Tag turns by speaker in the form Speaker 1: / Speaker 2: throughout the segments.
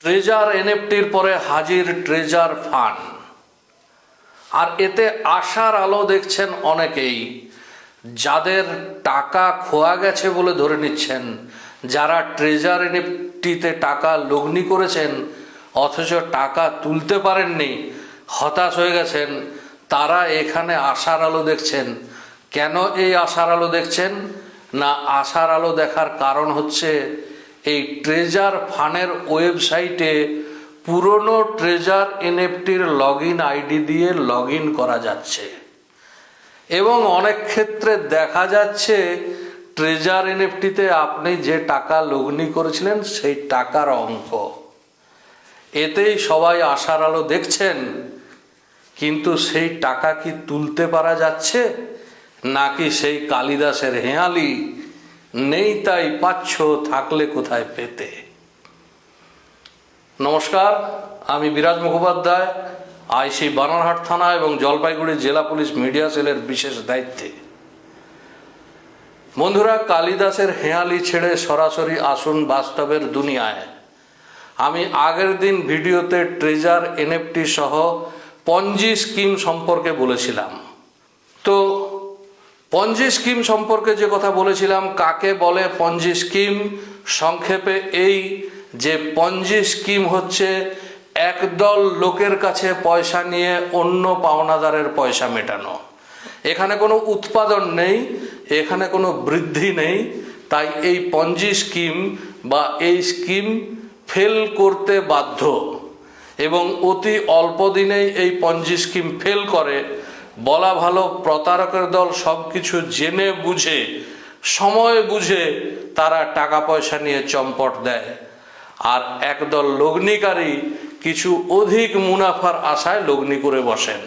Speaker 1: Treasure এনএফটির পরে হাজির treasure fund, আর এতে আশার আলো দেখছেন অনেকেই। যাদের টাকা খোয়া গেছে বলে ধরে নিচ্ছেন, যারা ট্রেজার এনএফটিতে টাকা লগ্নি করেছেন অথচ টাকা তুলতে পারেননি, হতাশ হয়ে গেছেন, তারা এখানে আশার আলো দেখছেন। কেন এই আশার আলো দেখছেন? না, আশার আলো দেখার কারণ হচ্ছে এই ট্রেজার ফান্ডের ওয়েবসাইটে পুরনো ট্রেজার এনএফটির লগইন আইডি দিয়ে লগইন করা যাচ্ছে এবং অনেক ক্ষেত্রে দেখা যাচ্ছে ট্রেজার এনএফটিতে আপনি যে টাকা লগ্নি করেছিলেন সেই টাকার অঙ্ক। এতেই সবাই আশার আলো দেখছেন, কিন্তু সেই টাকা কি তুলতে পারা যাচ্ছে, নাকি সেই কালিদাসের হেঁয়ালি নেই তাই পাচ্ছ, থাকলে কোথায় পেতে। নমস্কার, আমি বিরাজ মুখোপাধ্যায়, আইসি বানারহাট থানা এবং জলপাইগুড়ি জেলা পুলিশ মিডিয়া সেলের বিশেষ দায়িত্বে। বন্ধুরা, কালিদাসের হেঁয়ালি ছেড়ে সরাসরি আসুন বাস্তবের দুনিয়ায়। আমি আগের দিন ভিডিওতে ট্রেজার এনএফটি সহ পঞ্জি স্কিম সম্পর্কে বলেছিলাম। তো পঞ্জি স্কিম সম্পর্কে যে কথা বলেছিলাম, কাকে বলে পঞ্জি স্কিম? সংক্ষেপে এই যে পঞ্জি স্কিম হচ্ছে একদল লোকের কাছে পয়সা নিয়ে অন্য পাওনাদারের পয়সা মেটানো। এখানে কোনো উৎপাদন নেই, এখানে কোনো বৃদ্ধি নেই, তাই এই পঞ্জি স্কিম বা এই স্কিম ফেল করতে বাধ্য এবং অতি অল্প দিনেই এই পঞ্জি স্কিম ফেল করে। বলা ভালো, প্রতারকের দল সব কিছু জেনে বুঝে, সময় বুঝে তারা টাকা পয়সা নিয়ে চম্পট দেয়, আর একদল লগ্নিকারী কিছু অধিক মুনাফার আশায় লগ্নি করে বসেন।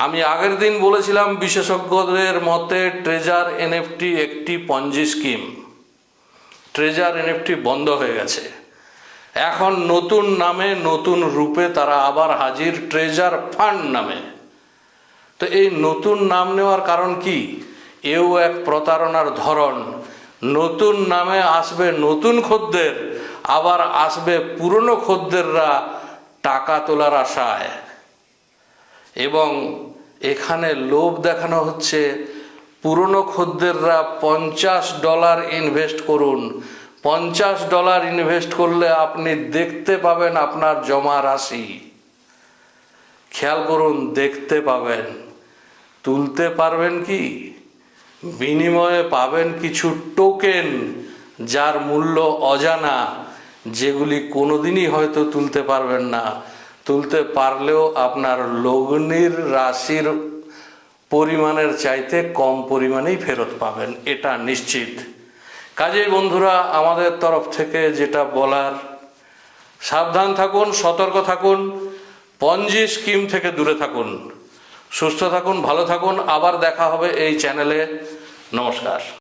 Speaker 1: আমি আগের দিন বলেছিলাম, বিশেষজ্ঞদের মতে ট্রেজার এনএফটি একটি পঞ্জি স্কিম। ট্রেজার এনএফটি বন্ধ হয়ে গেছে, এখন নতুন নামে নতুন রূপে তারা আবার হাজির ট্রেজার ফান্ড নামে। তো এই নতুন নাম নেওয়ার কারণ কি? এও এক প্রতারণার ধরন। নতুন নামে আসবে নতুন খদ্দের, আবার আসবে পুরনো খদ্দেররা টাকা তোলার আশায়, এবং এখানে লোভ দেখানো হচ্ছে পুরনো খদ্দেররা $50 ইনভেস্ট করুন। $50 ইনভেস্ট করলে আপনি দেখতে পাবেন আপনার জমা রাশি। খেয়াল করুন, দেখতে পাবেন, তুলতে পারবেন কি? বিনিময়ে পাবেন কিছু টোকেন যার মূল্য অজানা, যেগুলি কোনোদিনই হয়তো তুলতে পারবেন না। তুলতে পারলেও আপনার লগ্নির রাশির পরিমাণের চাইতে কম পরিমাণেই ফেরত পাবেন, এটা নিশ্চিত। কাজেই বন্ধুরা, আমাদের তরফ থেকে যেটা বলার, সাবধান থাকুন, সতর্ক থাকুন, পঞ্জি স্কিম থেকে দূরে থাকুন। সুস্থ থাকুন, ভালো থাকুন। আবার দেখা হবে এই চ্যানেলে। নমস্কার।